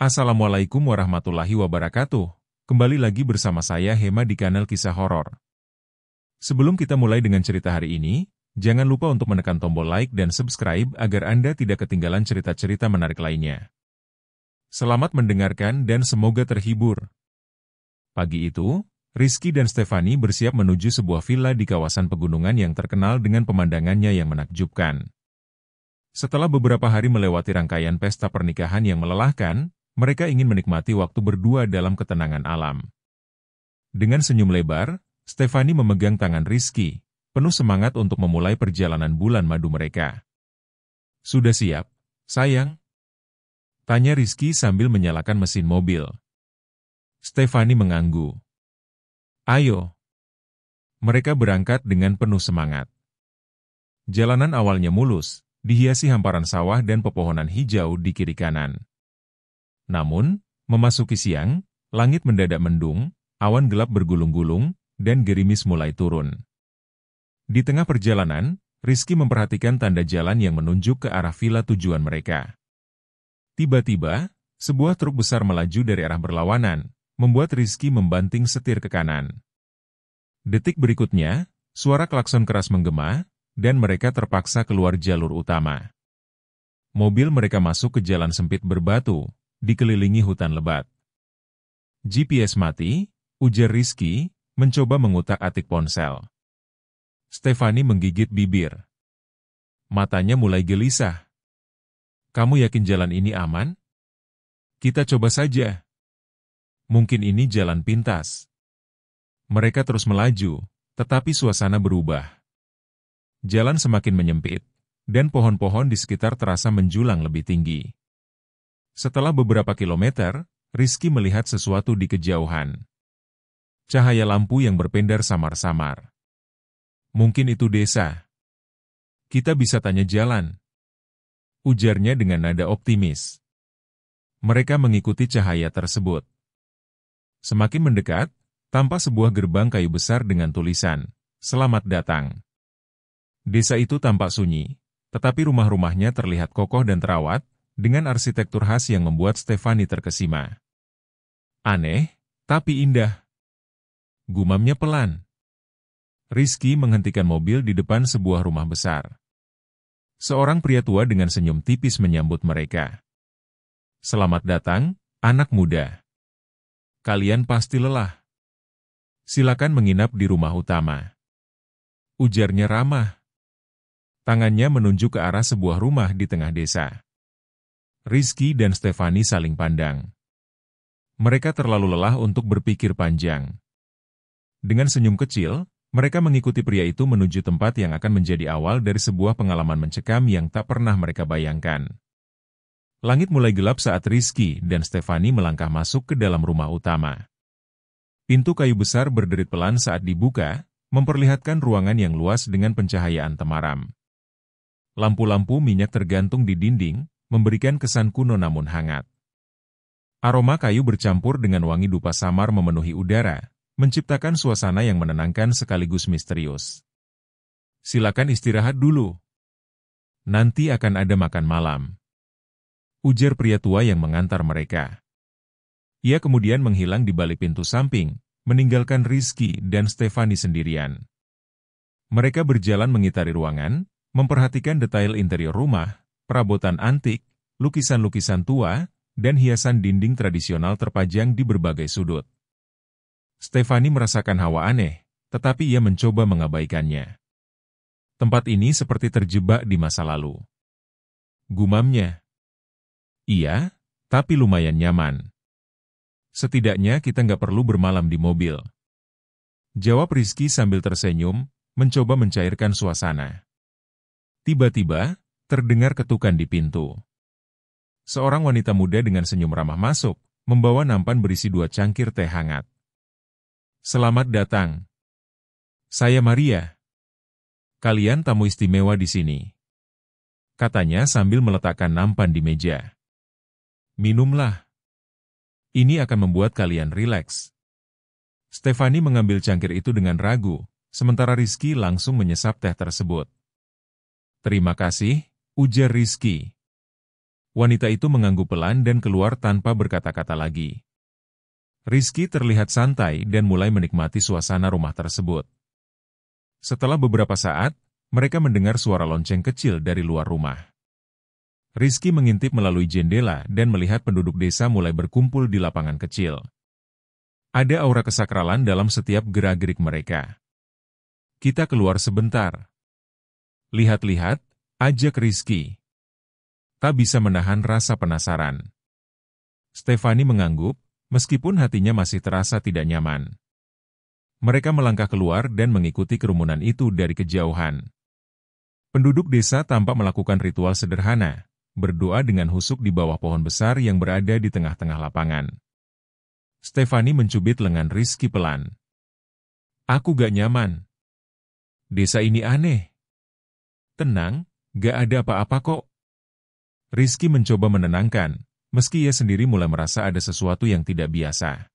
Assalamualaikum warahmatullahi wabarakatuh. Kembali lagi bersama saya Hema di kanal Kisah Horor. Sebelum kita mulai dengan cerita hari ini, jangan lupa untuk menekan tombol like dan subscribe agar Anda tidak ketinggalan cerita-cerita menarik lainnya. Selamat mendengarkan dan semoga terhibur. Pagi itu, Rizky dan Stefani bersiap menuju sebuah villa di kawasan pegunungan yang terkenal dengan pemandangannya yang menakjubkan. Setelah beberapa hari melewati rangkaian pesta pernikahan yang melelahkan, mereka ingin menikmati waktu berdua dalam ketenangan alam. Dengan senyum lebar, Stefani memegang tangan Rizky, penuh semangat untuk memulai perjalanan bulan madu mereka. "Sudah siap, sayang?" tanya Rizky sambil menyalakan mesin mobil. Stefani mengangguk. "Ayo." Mereka berangkat dengan penuh semangat. Jalanan awalnya mulus, dihiasi hamparan sawah dan pepohonan hijau di kiri kanan. Namun, memasuki siang, langit mendadak mendung, awan gelap bergulung-gulung, dan gerimis mulai turun. Di tengah perjalanan, Rizky memperhatikan tanda jalan yang menunjuk ke arah villa tujuan mereka. Tiba-tiba, sebuah truk besar melaju dari arah berlawanan, membuat Rizky membanting setir ke kanan. Detik berikutnya, suara klakson keras menggema, dan mereka terpaksa keluar jalur utama. Mobil mereka masuk ke jalan sempit berbatu, dikelilingi hutan lebat. "GPS mati," ujar Rizky, mencoba mengutak-atik ponsel. Stefani menggigit bibir. Matanya mulai gelisah. "Kamu yakin jalan ini aman? Kita coba saja. Mungkin ini jalan pintas." Mereka terus melaju, tetapi suasana berubah. Jalan semakin menyempit, dan pohon-pohon di sekitar terasa menjulang lebih tinggi. Setelah beberapa kilometer, Rizky melihat sesuatu di kejauhan. Cahaya lampu yang berpendar samar-samar. "Mungkin itu desa. Kita bisa tanya jalan," ujarnya dengan nada optimis. Mereka mengikuti cahaya tersebut. Semakin mendekat, tampak sebuah gerbang kayu besar dengan tulisan, "Selamat datang." Desa itu tampak sunyi, tetapi rumah-rumahnya terlihat kokoh dan terawat, dengan arsitektur khas yang membuat Stefani terkesima. "Aneh, tapi indah," gumamnya pelan. Rizky menghentikan mobil di depan sebuah rumah besar. Seorang pria tua dengan senyum tipis menyambut mereka. "Selamat datang, anak muda. Kalian pasti lelah. Silakan menginap di rumah utama," ujarnya ramah. Tangannya menunjuk ke arah sebuah rumah di tengah desa. Rizky dan Stefani saling pandang. Mereka terlalu lelah untuk berpikir panjang. Dengan senyum kecil, mereka mengikuti pria itu menuju tempat yang akan menjadi awal dari sebuah pengalaman mencekam yang tak pernah mereka bayangkan. Langit mulai gelap saat Rizky dan Stefani melangkah masuk ke dalam rumah utama. Pintu kayu besar berderit pelan saat dibuka, memperlihatkan ruangan yang luas dengan pencahayaan temaram. Lampu-lampu minyak tergantung di dinding, memberikan kesan kuno namun hangat. Aroma kayu bercampur dengan wangi dupa samar memenuhi udara, menciptakan suasana yang menenangkan sekaligus misterius. "Silakan istirahat dulu. Nanti akan ada makan malam," ujar pria tua yang mengantar mereka. Ia kemudian menghilang di balik pintu samping, meninggalkan Rizky dan Stefani sendirian. Mereka berjalan mengitari ruangan, memperhatikan detail interior rumah, perabotan antik, lukisan-lukisan tua, dan hiasan dinding tradisional terpajang di berbagai sudut. Stefani merasakan hawa aneh, tetapi ia mencoba mengabaikannya. Tempat ini seperti terjebak di masa lalu. Gumamnya. "Iya, tapi lumayan nyaman. Setidaknya kita nggak perlu bermalam di mobil," jawab Rizky sambil tersenyum, mencoba mencairkan suasana. Tiba-tiba, terdengar ketukan di pintu. Seorang wanita muda dengan senyum ramah masuk, membawa nampan berisi 2 cangkir teh hangat. "Selamat datang. Saya Maria. Kalian tamu istimewa di sini," katanya sambil meletakkan nampan di meja. "Minumlah. Ini akan membuat kalian rileks." Stefani mengambil cangkir itu dengan ragu, sementara Rizky langsung menyesap teh tersebut. "Terima kasih," ujar Rizky. Wanita itu mengangguk pelan dan keluar tanpa berkata-kata lagi. Rizky terlihat santai dan mulai menikmati suasana rumah tersebut. Setelah beberapa saat, mereka mendengar suara lonceng kecil dari luar rumah. Rizky mengintip melalui jendela dan melihat penduduk desa mulai berkumpul di lapangan kecil. Ada aura kesakralan dalam setiap gerak-gerik mereka. Kita keluar sebentar. Lihat-lihat, ajak Rizky. Tak bisa menahan rasa penasaran. Stefani mengangguk, meskipun hatinya masih terasa tidak nyaman. Mereka melangkah keluar dan mengikuti kerumunan itu dari kejauhan. Penduduk desa tampak melakukan ritual sederhana, berdoa dengan husuk di bawah pohon besar yang berada di tengah-tengah lapangan. Stefani mencubit lengan Rizky pelan. Aku gak nyaman. Desa ini aneh. Tenang, gak ada apa-apa kok. Rizky mencoba menenangkan, meski ia sendiri mulai merasa ada sesuatu yang tidak biasa.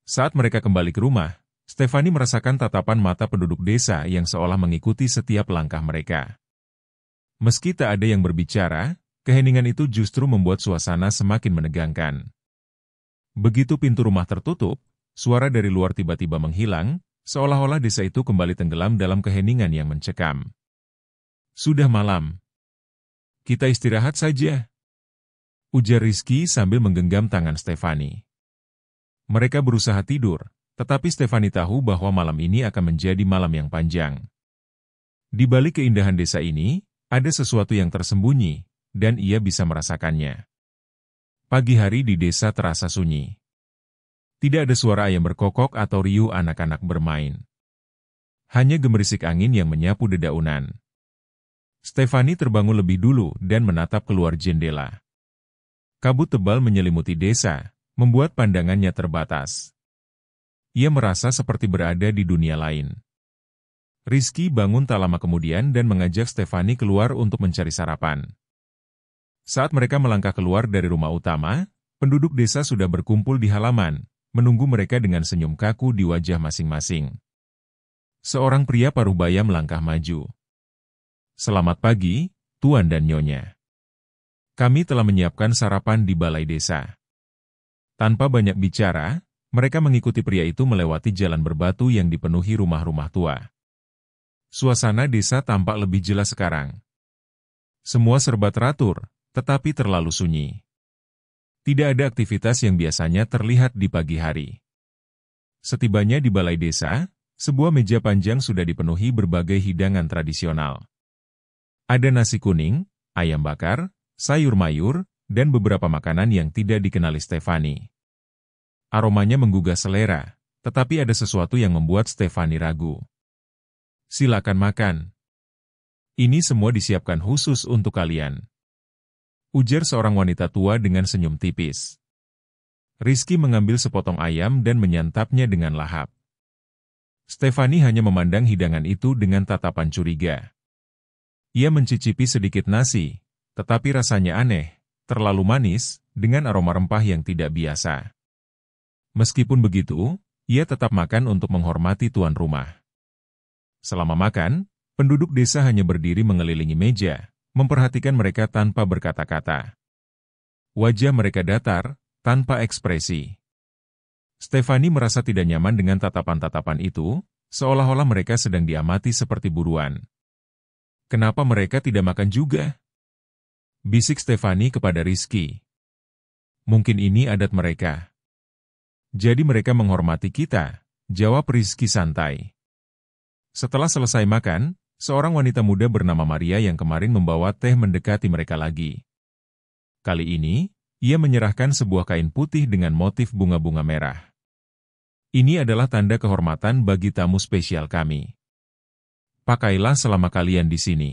Saat mereka kembali ke rumah, Stefani merasakan tatapan mata penduduk desa yang seolah mengikuti setiap langkah mereka. Meski tak ada yang berbicara, keheningan itu justru membuat suasana semakin menegangkan. Begitu pintu rumah tertutup, suara dari luar tiba-tiba menghilang, seolah-olah desa itu kembali tenggelam dalam keheningan yang mencekam. Sudah malam. Kita istirahat saja, ujar Rizky sambil menggenggam tangan Stefani. Mereka berusaha tidur, tetapi Stefani tahu bahwa malam ini akan menjadi malam yang panjang. Di balik keindahan desa ini, ada sesuatu yang tersembunyi, dan ia bisa merasakannya. Pagi hari di desa terasa sunyi. Tidak ada suara ayam berkokok atau riuh anak-anak bermain. Hanya gemerisik angin yang menyapu dedaunan. Stefani terbangun lebih dulu dan menatap keluar jendela. Kabut tebal menyelimuti desa, membuat pandangannya terbatas. Ia merasa seperti berada di dunia lain. Rizky bangun tak lama kemudian dan mengajak Stefani keluar untuk mencari sarapan. Saat mereka melangkah keluar dari rumah utama, penduduk desa sudah berkumpul di halaman, menunggu mereka dengan senyum kaku di wajah masing-masing. Seorang pria parubaya melangkah maju. Selamat pagi, Tuan dan Nyonya. Kami telah menyiapkan sarapan di balai desa. Tanpa banyak bicara, mereka mengikuti pria itu melewati jalan berbatu yang dipenuhi rumah-rumah tua. Suasana desa tampak lebih jelas sekarang. Semua serba teratur, tetapi terlalu sunyi. Tidak ada aktivitas yang biasanya terlihat di pagi hari. Setibanya di balai desa, sebuah meja panjang sudah dipenuhi berbagai hidangan tradisional. Ada nasi kuning, ayam bakar, sayur mayur, dan beberapa makanan yang tidak dikenali Stefani. Aromanya menggugah selera, tetapi ada sesuatu yang membuat Stefani ragu. Silakan makan. Ini semua disiapkan khusus untuk kalian, ujar seorang wanita tua dengan senyum tipis. Rizky mengambil sepotong ayam dan menyantapnya dengan lahap. Stefani hanya memandang hidangan itu dengan tatapan curiga. Ia mencicipi sedikit nasi, tetapi rasanya aneh, terlalu manis, dengan aroma rempah yang tidak biasa. Meskipun begitu, ia tetap makan untuk menghormati tuan rumah. Selama makan, penduduk desa hanya berdiri mengelilingi meja, memperhatikan mereka tanpa berkata-kata. Wajah mereka datar, tanpa ekspresi. Stefani merasa tidak nyaman dengan tatapan-tatapan itu, seolah-olah mereka sedang diamati seperti buruan. Kenapa mereka tidak makan juga? Bisik Stefani kepada Rizky. Mungkin ini adat mereka. Jadi mereka menghormati kita, jawab Rizky santai. Setelah selesai makan, seorang wanita muda bernama Maria yang kemarin membawa teh mendekati mereka lagi. Kali ini, ia menyerahkan sebuah kain putih dengan motif bunga-bunga merah. Ini adalah tanda kehormatan bagi tamu spesial kami. Pakailah selama kalian di sini.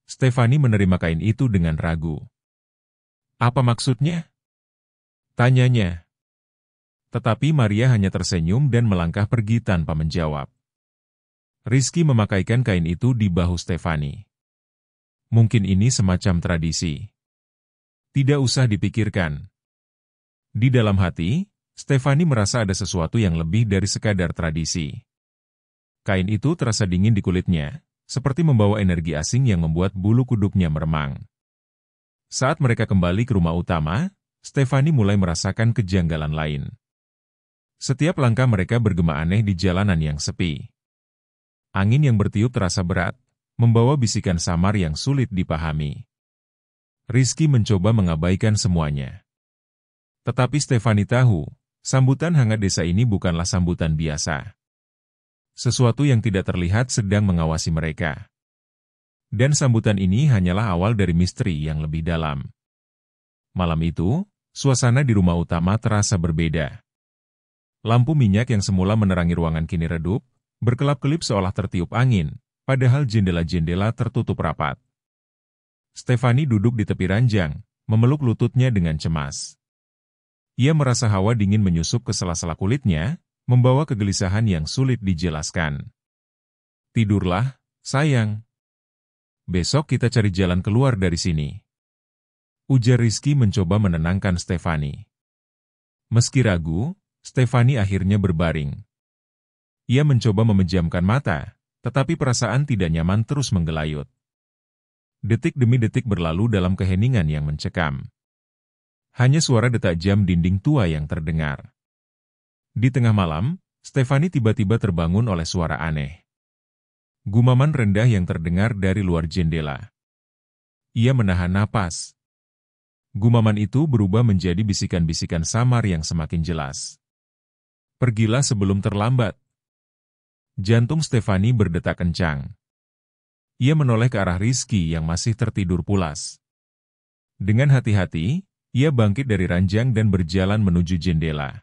Stefani menerima kain itu dengan ragu. Apa maksudnya? Tanyanya. Tetapi Maria hanya tersenyum dan melangkah pergi tanpa menjawab. Rizky memakaikan kain itu di bahu Stefani. Mungkin ini semacam tradisi. Tidak usah dipikirkan. Di dalam hati, Stefani merasa ada sesuatu yang lebih dari sekadar tradisi. Kain itu terasa dingin di kulitnya, seperti membawa energi asing yang membuat bulu kuduknya meremang. Saat mereka kembali ke rumah utama, Stefani mulai merasakan kejanggalan lain. Setiap langkah mereka bergema aneh di jalanan yang sepi. Angin yang bertiup terasa berat, membawa bisikan samar yang sulit dipahami. Rizky mencoba mengabaikan semuanya. Tetapi Stefani tahu, sambutan hangat desa ini bukanlah sambutan biasa. Sesuatu yang tidak terlihat sedang mengawasi mereka. Dan sambutan ini hanyalah awal dari misteri yang lebih dalam. Malam itu, suasana di rumah utama terasa berbeda. Lampu minyak yang semula menerangi ruangan kini redup, berkelap-kelip seolah tertiup angin, padahal jendela-jendela tertutup rapat. Stefani duduk di tepi ranjang, memeluk lututnya dengan cemas. Ia merasa hawa dingin menyusup ke sela-sela kulitnya, membawa kegelisahan yang sulit dijelaskan. "Tidurlah, sayang. Besok kita cari jalan keluar dari sini," ujar Rizky mencoba menenangkan Stefani. Meski ragu, Stefani akhirnya berbaring. Ia mencoba memejamkan mata, tetapi perasaan tidak nyaman terus menggelayut. Detik demi detik berlalu dalam keheningan yang mencekam. Hanya suara detak jam dinding tua yang terdengar. Di tengah malam, Stefani tiba-tiba terbangun oleh suara aneh. Gumaman rendah yang terdengar dari luar jendela. Ia menahan napas. Gumaman itu berubah menjadi bisikan-bisikan samar yang semakin jelas. "Pergilah sebelum terlambat." Jantung Stefani berdetak kencang. Ia menoleh ke arah Rizky yang masih tertidur pulas. Dengan hati-hati, ia bangkit dari ranjang dan berjalan menuju jendela.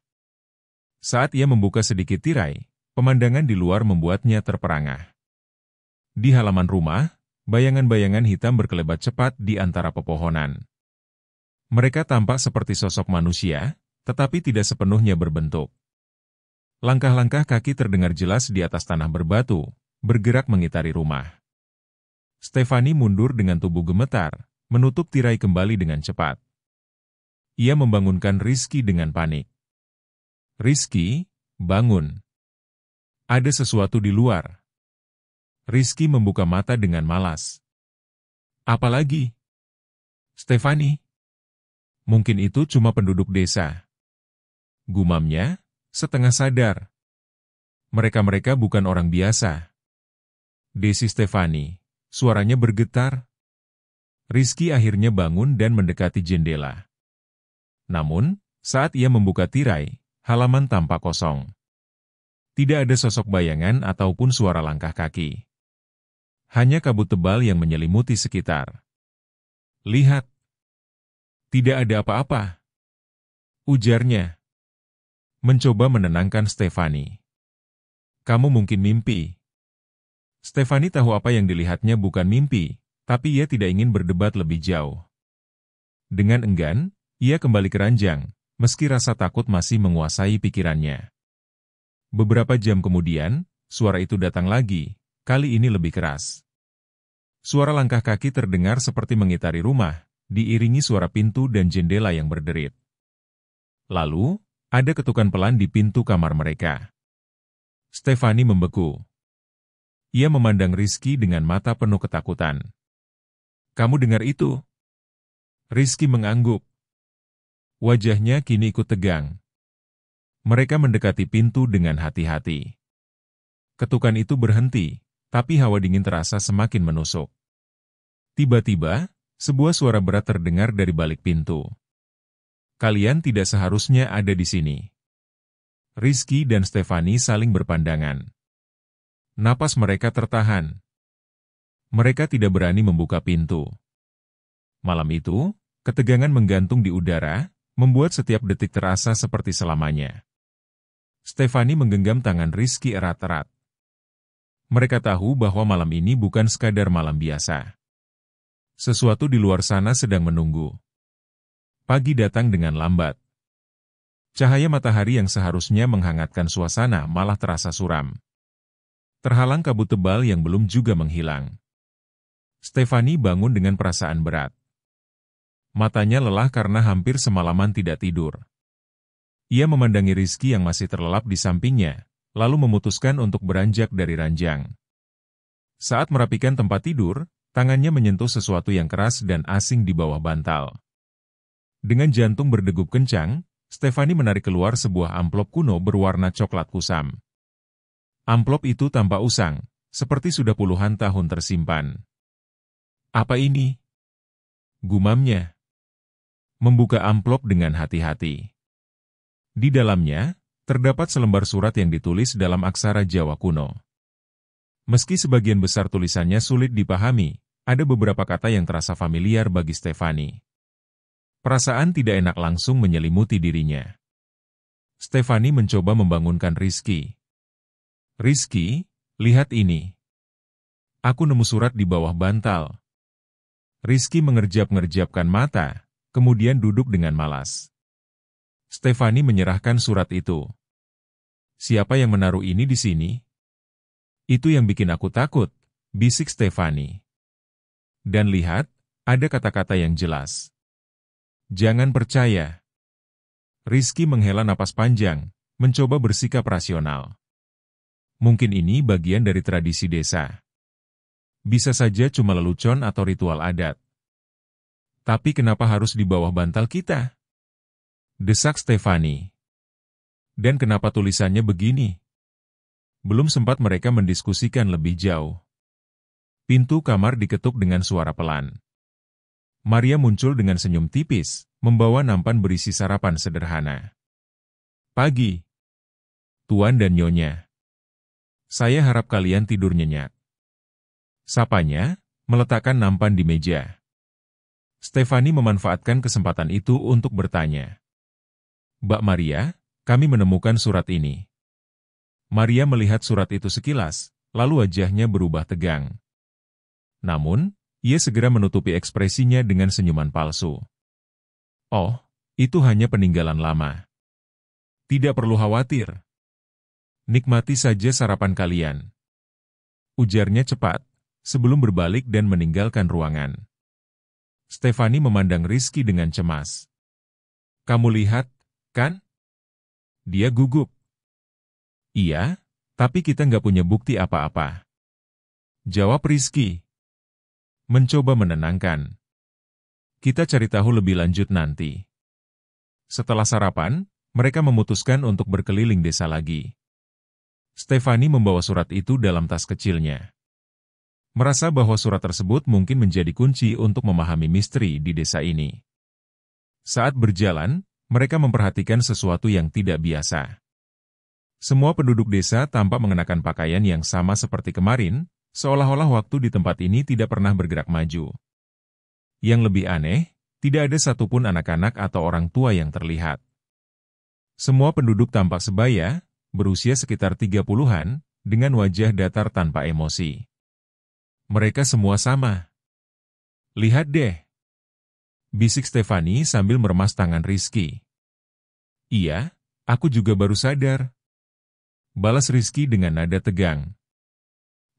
Saat ia membuka sedikit tirai, pemandangan di luar membuatnya terperangah. Di halaman rumah, bayangan-bayangan hitam berkelebat cepat di antara pepohonan. Mereka tampak seperti sosok manusia, tetapi tidak sepenuhnya berbentuk. Langkah-langkah kaki terdengar jelas di atas tanah berbatu, bergerak mengitari rumah. Stefani mundur dengan tubuh gemetar, menutup tirai kembali dengan cepat. Ia membangunkan Rizky dengan panik. "Rizky, bangun. Ada sesuatu di luar." Rizky membuka mata dengan malas. "Apa lagi?" "Stefani. Mungkin itu cuma penduduk desa," gumamnya, setengah sadar. "Mereka-mereka bukan orang biasa." "Desi Stefani," suaranya bergetar. Rizky akhirnya bangun dan mendekati jendela. Namun, saat ia membuka tirai, halaman tampak kosong. Tidak ada sosok bayangan ataupun suara langkah kaki. Hanya kabut tebal yang menyelimuti sekitar. "Lihat. Tidak ada apa-apa," ujarnya. Mencoba menenangkan Stefani. "Kamu mungkin mimpi." Stefani tahu apa yang dilihatnya bukan mimpi, tapi ia tidak ingin berdebat lebih jauh. Dengan enggan, ia kembali ke ranjang, meski rasa takut masih menguasai pikirannya. Beberapa jam kemudian, suara itu datang lagi, kali ini lebih keras. Suara langkah kaki terdengar seperti mengitari rumah, diiringi suara pintu dan jendela yang berderit. Lalu, ada ketukan pelan di pintu kamar mereka. Stefani membeku. Ia memandang Rizky dengan mata penuh ketakutan. "Kamu dengar itu?" Rizky mengangguk. Wajahnya kini ikut tegang. Mereka mendekati pintu dengan hati-hati. Ketukan itu berhenti, tapi hawa dingin terasa semakin menusuk. Tiba-tiba, sebuah suara berat terdengar dari balik pintu. "Kalian tidak seharusnya ada di sini." Rizky dan Stefani saling berpandangan. Napas mereka tertahan. Mereka tidak berani membuka pintu. Malam itu, ketegangan menggantung di udara, membuat setiap detik terasa seperti selamanya. Stefani menggenggam tangan Rizky erat-erat. Mereka tahu bahwa malam ini bukan sekadar malam biasa. Sesuatu di luar sana sedang menunggu. Pagi datang dengan lambat. Cahaya matahari yang seharusnya menghangatkan suasana malah terasa suram. Terhalang kabut tebal yang belum juga menghilang. Stefani bangun dengan perasaan berat. Matanya lelah karena hampir semalaman tidak tidur. Ia memandangi Rizky yang masih terlelap di sampingnya, lalu memutuskan untuk beranjak dari ranjang. Saat merapikan tempat tidur, Tangannya menyentuh sesuatu yang keras dan asing di bawah bantal. Dengan jantung berdegup kencang, Stefani menarik keluar sebuah amplop kuno berwarna coklat kusam. Amplop itu tampak usang, seperti sudah puluhan tahun tersimpan. "Apa ini?" gumamnya. Membuka amplop dengan hati-hati. Di dalamnya, terdapat selembar surat yang ditulis dalam aksara Jawa kuno. Meski sebagian besar tulisannya sulit dipahami, ada beberapa kata yang terasa familiar bagi Stefani. Perasaan tidak enak langsung menyelimuti dirinya. Stefani mencoba membangunkan Rizky. "Rizky, lihat ini. Aku nemu surat di bawah bantal." Rizky mengerjap-ngerjapkan mata, kemudian duduk dengan malas. Stefani menyerahkan surat itu. "Siapa yang menaruh ini di sini?" "Itu yang bikin aku takut," bisik Stefani. "Dan lihat, ada kata-kata yang jelas. Jangan percaya." Rizky menghela napas panjang, mencoba bersikap rasional. Mungkin ini bagian dari tradisi desa. Bisa saja cuma lelucon atau ritual adat. Tapi kenapa harus di bawah bantal kita? Desak Stefani. Dan kenapa tulisannya begini? Belum sempat mereka mendiskusikan lebih jauh. Pintu kamar diketuk dengan suara pelan. Maria muncul dengan senyum tipis, membawa nampan berisi sarapan sederhana. "Pagi, Tuan dan Nyonya. Saya harap kalian tidur nyenyak." Sapanya, meletakkan nampan di meja. Stefani memanfaatkan kesempatan itu untuk bertanya. "Mbak Maria, kami menemukan surat ini." Maria melihat surat itu sekilas, lalu wajahnya berubah tegang. Namun, ia segera menutupi ekspresinya dengan senyuman palsu. "Oh, itu hanya peninggalan lama. Tidak perlu khawatir. Nikmati saja sarapan kalian." Ujarnya cepat, sebelum berbalik dan meninggalkan ruangan. Stefani memandang Rizky dengan cemas. "Kamu lihat, kan?" Dia gugup. "Iya, tapi kita nggak punya bukti apa-apa," jawab Rizky. Mencoba menenangkan. "Kita cari tahu lebih lanjut nanti." Setelah sarapan, mereka memutuskan untuk berkeliling desa lagi. Stefani membawa surat itu dalam tas kecilnya. Merasa bahwa surat tersebut mungkin menjadi kunci untuk memahami misteri di desa ini. Saat berjalan, mereka memperhatikan sesuatu yang tidak biasa. Semua penduduk desa tampak mengenakan pakaian yang sama seperti kemarin, seolah-olah waktu di tempat ini tidak pernah bergerak maju. Yang lebih aneh, tidak ada satupun anak-anak atau orang tua yang terlihat. Semua penduduk tampak sebaya, berusia sekitar 30-an, dengan wajah datar tanpa emosi. Mereka semua sama. "Lihat deh," bisik Stefani sambil meremas tangan Rizky. "Iya, aku juga baru sadar," balas Rizky dengan nada tegang.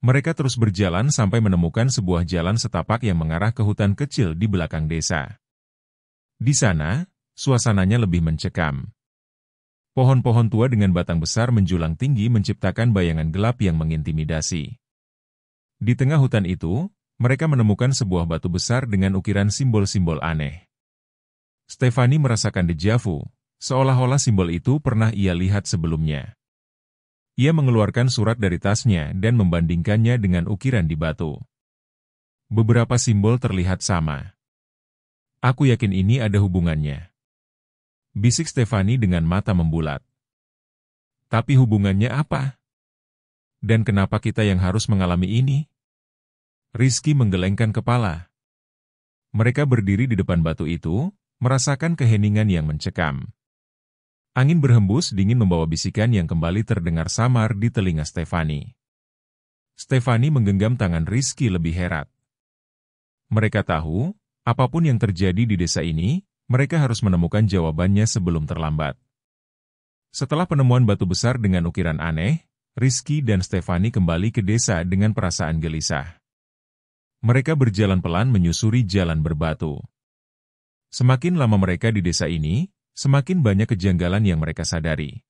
Mereka terus berjalan sampai menemukan sebuah jalan setapak yang mengarah ke hutan kecil di belakang desa. Di sana, suasananya lebih mencekam. Pohon-pohon tua dengan batang besar menjulang tinggi menciptakan bayangan gelap yang mengintimidasi. Di tengah hutan itu, mereka menemukan sebuah batu besar dengan ukiran simbol-simbol aneh. Stefani merasakan dejavu, seolah-olah simbol itu pernah ia lihat sebelumnya. Ia mengeluarkan surat dari tasnya dan membandingkannya dengan ukiran di batu. Beberapa simbol terlihat sama. "Aku yakin ini ada hubungannya," bisik Stefani dengan mata membulat. "Tapi hubungannya apa? Dan kenapa kita yang harus mengalami ini?" Rizky menggelengkan kepala. Mereka berdiri di depan batu itu, merasakan keheningan yang mencekam. Angin berhembus dingin membawa bisikan yang kembali terdengar samar di telinga Stefani. Stefani menggenggam tangan Rizky lebih herat. Mereka tahu, apapun yang terjadi di desa ini, mereka harus menemukan jawabannya sebelum terlambat. Setelah penemuan batu besar dengan ukiran aneh, Rizky dan Stefani kembali ke desa dengan perasaan gelisah. Mereka berjalan pelan menyusuri jalan berbatu. Semakin lama mereka di desa ini, semakin banyak kejanggalan yang mereka sadari.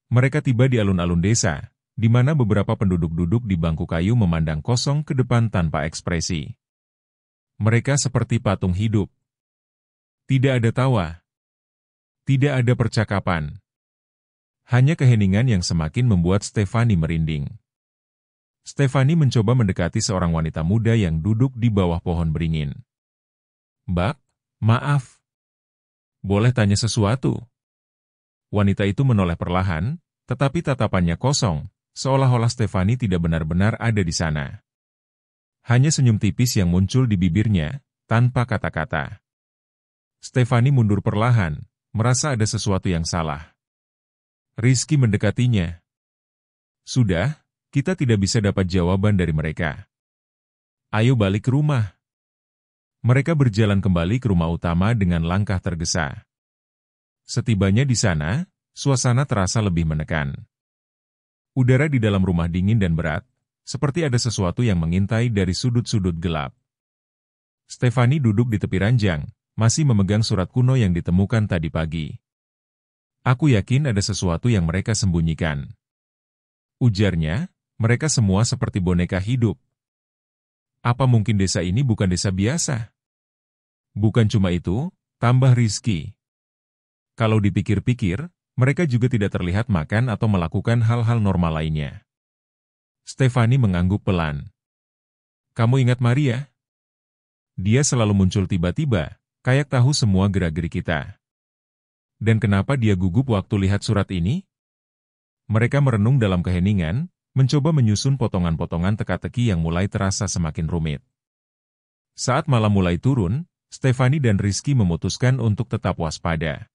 Mereka tiba di alun-alun desa, di mana beberapa penduduk duduk di bangku kayu memandang kosong ke depan tanpa ekspresi. Mereka seperti patung hidup. Tidak ada tawa. Tidak ada percakapan. Hanya keheningan yang semakin membuat Stefani merinding. Stefani mencoba mendekati seorang wanita muda yang duduk di bawah pohon beringin. "Mbak, maaf. Boleh tanya sesuatu?" Wanita itu menoleh perlahan, tetapi tatapannya kosong, seolah-olah Stefani tidak benar-benar ada di sana. Hanya senyum tipis yang muncul di bibirnya, tanpa kata-kata. Stefani mundur perlahan, merasa ada sesuatu yang salah. Rizky mendekatinya. "Sudah, kita tidak bisa dapat jawaban dari mereka. Ayo balik ke rumah." Mereka berjalan kembali ke rumah utama dengan langkah tergesa. Setibanya di sana, suasana terasa lebih menekan. Udara di dalam rumah dingin dan berat, seperti ada sesuatu yang mengintai dari sudut-sudut gelap. Stefani duduk di tepi ranjang, masih memegang surat kuno yang ditemukan tadi pagi. "Aku yakin ada sesuatu yang mereka sembunyikan," ujarnya. Mereka semua seperti boneka hidup. Apa mungkin desa ini bukan desa biasa? Bukan cuma itu, tambah Rizky. Kalau dipikir-pikir, mereka juga tidak terlihat makan atau melakukan hal-hal normal lainnya. Stefani mengangguk pelan. "Kamu ingat Maria? Dia selalu muncul tiba-tiba, kayak tahu semua gerak-gerik kita. Dan kenapa dia gugup waktu lihat surat ini?" Mereka merenung dalam keheningan, mencoba menyusun potongan-potongan teka-teki yang mulai terasa semakin rumit. Saat malam mulai turun, Stefani dan Rizky memutuskan untuk tetap waspada.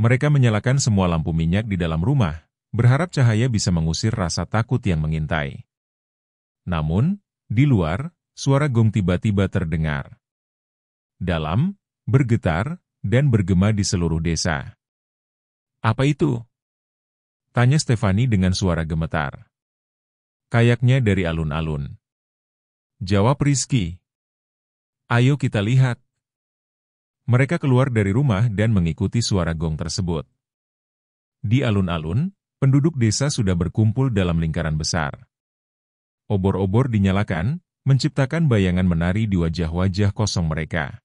Mereka menyalakan semua lampu minyak di dalam rumah, berharap cahaya bisa mengusir rasa takut yang mengintai. Namun, di luar, suara gong tiba-tiba terdengar. Dalam, bergetar, dan bergema di seluruh desa. "Apa itu?" tanya Stefani dengan suara gemetar. "Kayaknya dari alun-alun," jawab Rizky. "Ayo kita lihat." Mereka keluar dari rumah dan mengikuti suara gong tersebut. Di alun-alun, penduduk desa sudah berkumpul dalam lingkaran besar. Obor-obor dinyalakan, menciptakan bayangan menari di wajah-wajah kosong mereka.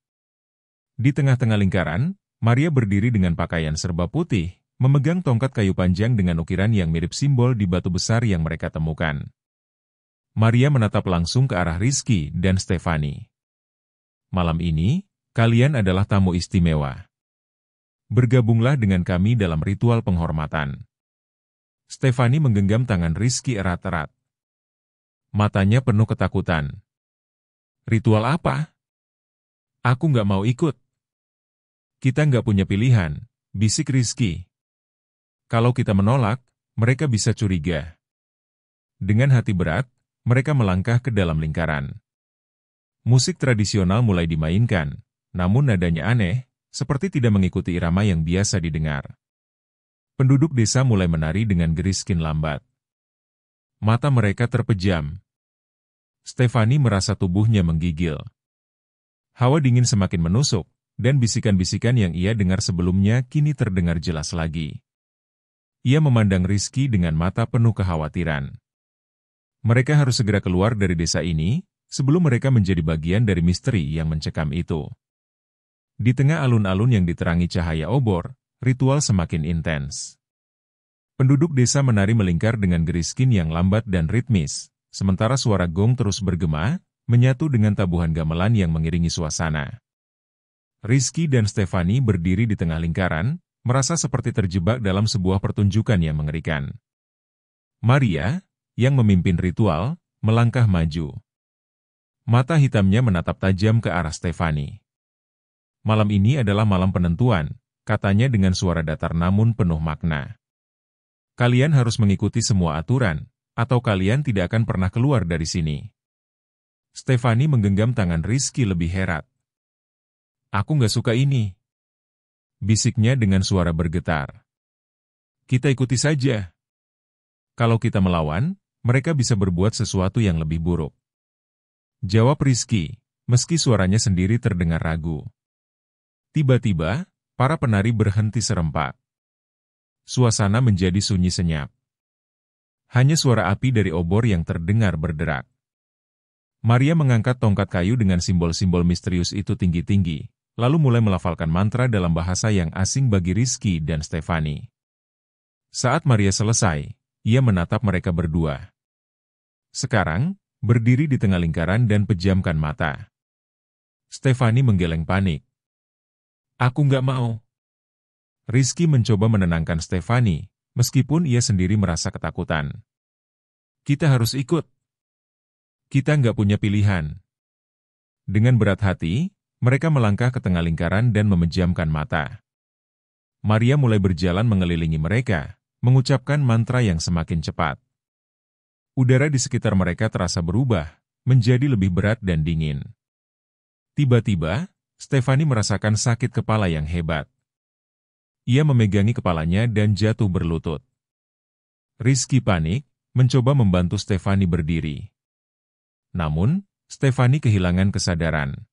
Di tengah-tengah lingkaran, Maria berdiri dengan pakaian serba putih, memegang tongkat kayu panjang dengan ukiran yang mirip simbol di batu besar yang mereka temukan. Maria menatap langsung ke arah Rizky dan Stefani. "Malam ini, kalian adalah tamu istimewa. Bergabunglah dengan kami dalam ritual penghormatan." Stefani menggenggam tangan Rizky erat-erat. Matanya penuh ketakutan. "Ritual apa? Aku nggak mau ikut." "Kita nggak punya pilihan," bisik Rizky. "Kalau kita menolak, mereka bisa curiga." Dengan hati berat, mereka melangkah ke dalam lingkaran. Musik tradisional mulai dimainkan, namun nadanya aneh, seperti tidak mengikuti irama yang biasa didengar. Penduduk desa mulai menari dengan geriskin lambat. Mata mereka terpejam. Stefani merasa tubuhnya menggigil. Hawa dingin semakin menusuk, dan bisikan-bisikan yang ia dengar sebelumnya kini terdengar jelas lagi. Ia memandang Rizky dengan mata penuh kekhawatiran. Mereka harus segera keluar dari desa ini, sebelum mereka menjadi bagian dari misteri yang mencekam itu. Di tengah alun-alun yang diterangi cahaya obor, ritual semakin intens. Penduduk desa menari melingkar dengan geriskin yang lambat dan ritmis, sementara suara gong terus bergema, menyatu dengan tabuhan gamelan yang mengiringi suasana. Rizky dan Stefani berdiri di tengah lingkaran, merasa seperti terjebak dalam sebuah pertunjukan yang mengerikan. Maria, yang memimpin ritual, melangkah maju. Mata hitamnya menatap tajam ke arah Stefani. "Malam ini adalah malam penentuan," katanya dengan suara datar namun penuh makna. "Kalian harus mengikuti semua aturan, atau kalian tidak akan pernah keluar dari sini." Stefani menggenggam tangan Rizky lebih herat. "Aku nggak suka ini," bisiknya dengan suara bergetar. "Kita ikuti saja. Kalau kita melawan, mereka bisa berbuat sesuatu yang lebih buruk," jawab Rizky, meski suaranya sendiri terdengar ragu. Tiba-tiba, para penari berhenti serempak. Suasana menjadi sunyi senyap. Hanya suara api dari obor yang terdengar berderak. Maria mengangkat tongkat kayu dengan simbol-simbol misterius itu tinggi-tinggi, lalu mulai melafalkan mantra dalam bahasa yang asing bagi Rizky dan Stefani. Saat Maria selesai, ia menatap mereka berdua. Sekarang, berdiri di tengah lingkaran dan pejamkan mata. Stefani menggeleng panik. Aku nggak mau. Rizky mencoba menenangkan Stefani, meskipun ia sendiri merasa ketakutan. Kita harus ikut. Kita nggak punya pilihan. Dengan berat hati, mereka melangkah ke tengah lingkaran dan memejamkan mata. Maria mulai berjalan mengelilingi mereka, mengucapkan mantra yang semakin cepat. Udara di sekitar mereka terasa berubah, menjadi lebih berat dan dingin. Tiba-tiba, Stefani merasakan sakit kepala yang hebat. Ia memegangi kepalanya dan jatuh berlutut. Rizky panik, mencoba membantu Stefani berdiri. Namun, Stefani kehilangan kesadaran.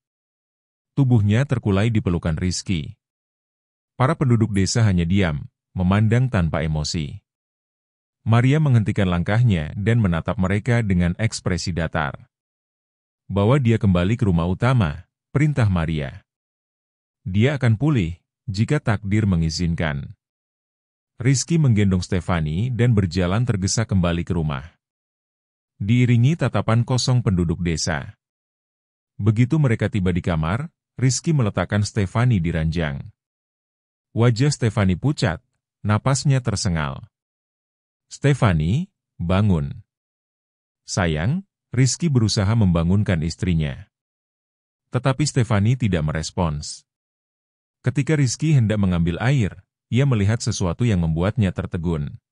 Tubuhnya terkulai di pelukan Rizky. Para penduduk desa hanya diam, memandang tanpa emosi. Maria menghentikan langkahnya dan menatap mereka dengan ekspresi datar. Bawa dia kembali ke rumah utama, perintah Maria. Dia akan pulih jika takdir mengizinkan. Rizky menggendong Stefani dan berjalan tergesa kembali ke rumah. Diiringi tatapan kosong penduduk desa. Begitu mereka tiba di kamar, Rizky meletakkan Stefani di ranjang. Wajah Stefani pucat, napasnya tersengal. Stefani, bangun. Sayang, Rizky berusaha membangunkan istrinya. Tetapi Stefani tidak merespons. Ketika Rizky hendak mengambil air, ia melihat sesuatu yang membuatnya tertegun.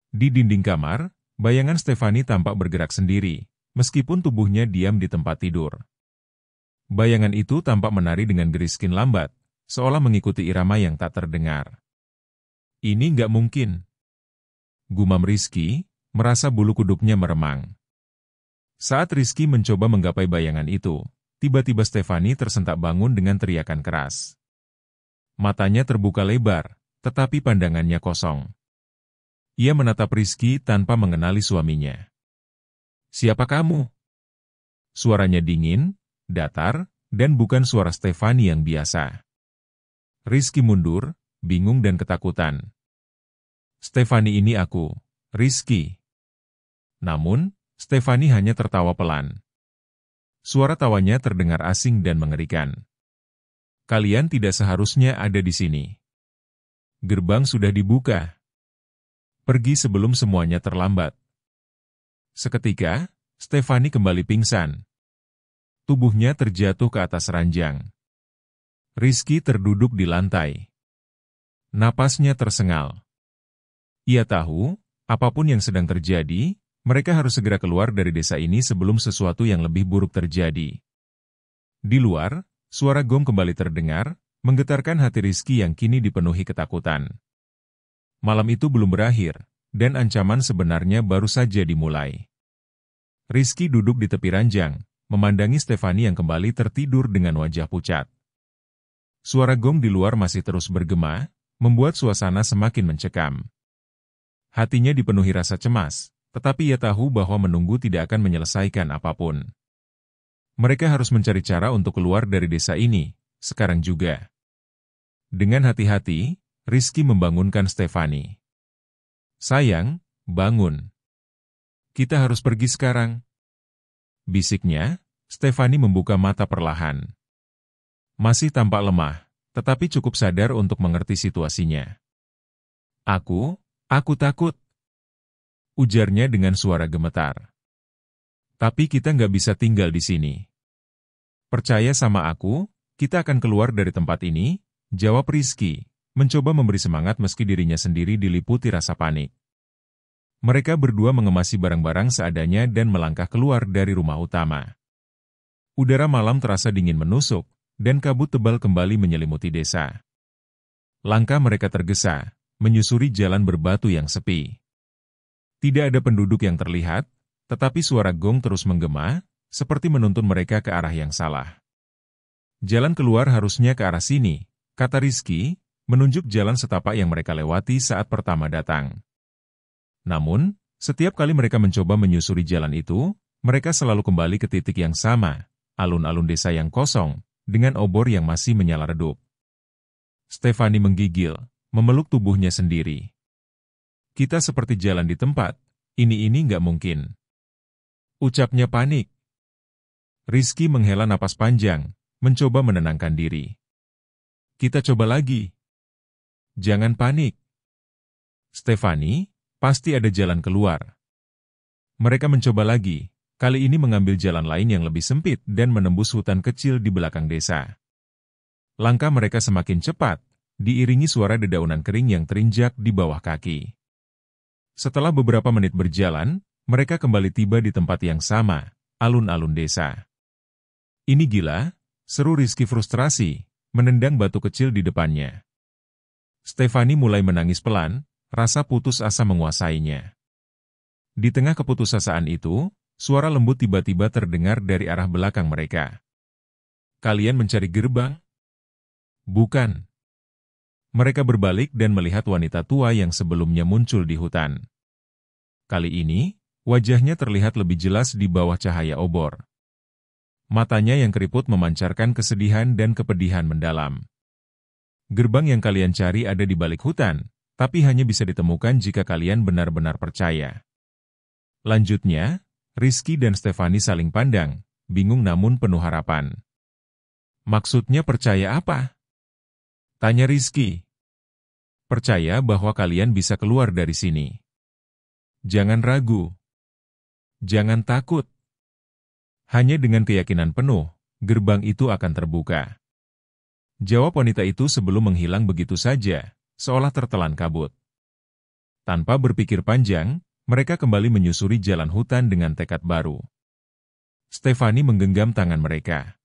Di dinding kamar, bayangan Stefani tampak bergerak sendiri, meskipun tubuhnya diam di tempat tidur. Bayangan itu tampak menari dengan geriskin lambat, seolah mengikuti irama yang tak terdengar. Ini nggak mungkin. Gumam Rizky, merasa bulu kuduknya meremang. Saat Rizky mencoba menggapai bayangan itu, tiba-tiba Stefani tersentak bangun dengan teriakan keras. Matanya terbuka lebar, tetapi pandangannya kosong. Ia menatap Rizky tanpa mengenali suaminya. Siapa kamu? Suaranya dingin, datar, dan bukan suara Stefani yang biasa. Rizky mundur, bingung dan ketakutan. Stefani ini aku, Rizky. Namun, Stefani hanya tertawa pelan. Suara tawanya terdengar asing dan mengerikan. Kalian tidak seharusnya ada di sini. Gerbang sudah dibuka. Pergi sebelum semuanya terlambat. Seketika, Stefani kembali pingsan. Tubuhnya terjatuh ke atas ranjang. Rizky terduduk di lantai. Napasnya tersengal. Ia tahu, apapun yang sedang terjadi, mereka harus segera keluar dari desa ini sebelum sesuatu yang lebih buruk terjadi. Di luar, suara gong kembali terdengar, menggetarkan hati Rizky yang kini dipenuhi ketakutan. Malam itu belum berakhir, dan ancaman sebenarnya baru saja dimulai. Rizky duduk di tepi ranjang, memandangi Stefani yang kembali tertidur dengan wajah pucat. Suara gong di luar masih terus bergema, membuat suasana semakin mencekam. Hatinya dipenuhi rasa cemas, tetapi ia tahu bahwa menunggu tidak akan menyelesaikan apapun. Mereka harus mencari cara untuk keluar dari desa ini, sekarang juga. Dengan hati-hati, Rizky membangunkan Stefani. Sayang, bangun. Kita harus pergi sekarang. Bisiknya, Stefani membuka mata perlahan. Masih tampak lemah, tetapi cukup sadar untuk mengerti situasinya. Aku takut. Ujarnya dengan suara gemetar. Tapi kita nggak bisa tinggal di sini. Percaya sama aku, kita akan keluar dari tempat ini, jawab Rizky, mencoba memberi semangat meski dirinya sendiri diliputi rasa panik. Mereka berdua mengemasi barang-barang seadanya dan melangkah keluar dari rumah utama. Udara malam terasa dingin menusuk, dan kabut tebal kembali menyelimuti desa. Langkah mereka tergesa, menyusuri jalan berbatu yang sepi. Tidak ada penduduk yang terlihat, tetapi suara gong terus menggema, seperti menuntun mereka ke arah yang salah. Jalan keluar harusnya ke arah sini, kata Rizky, menunjuk jalan setapak yang mereka lewati saat pertama datang. Namun, Setiap kali mereka mencoba menyusuri jalan itu, mereka selalu kembali ke titik yang sama, alun-alun desa yang kosong, dengan obor yang masih menyala redup. Stefani menggigil, memeluk tubuhnya sendiri. Kita seperti jalan di tempat, ini nggak mungkin. Ucapnya panik. Rizky menghela napas panjang, mencoba menenangkan diri. Kita coba lagi. Jangan panik. Stefani, pasti ada jalan keluar. Mereka mencoba lagi, kali ini mengambil jalan lain yang lebih sempit dan menembus hutan kecil di belakang desa. Langkah mereka semakin cepat, diiringi suara dedaunan kering yang terinjak di bawah kaki. Setelah beberapa menit berjalan, mereka kembali tiba di tempat yang sama, alun-alun desa. Ini gila, seru Rizky frustrasi, menendang batu kecil di depannya. Stefani mulai menangis pelan, rasa putus asa menguasainya. Di tengah keputusasaan itu, suara lembut tiba-tiba terdengar dari arah belakang mereka. Kalian mencari gerbang? Bukan. Mereka berbalik dan melihat wanita tua yang sebelumnya muncul di hutan. Kali ini, wajahnya terlihat lebih jelas di bawah cahaya obor. Matanya yang keriput memancarkan kesedihan dan kepedihan mendalam. Gerbang yang kalian cari ada di balik hutan, tapi hanya bisa ditemukan jika kalian benar-benar percaya. Lanjutnya, Rizky dan Stefani saling pandang, bingung namun penuh harapan. Maksudnya percaya apa? Tanya Rizky. Percaya bahwa kalian bisa keluar dari sini. Jangan ragu. Jangan takut. Hanya dengan keyakinan penuh, gerbang itu akan terbuka. Jawab wanita itu sebelum menghilang begitu saja, seolah tertelan kabut. Tanpa berpikir panjang, mereka kembali menyusuri jalan hutan dengan tekad baru. Stefani menggenggam tangan mereka.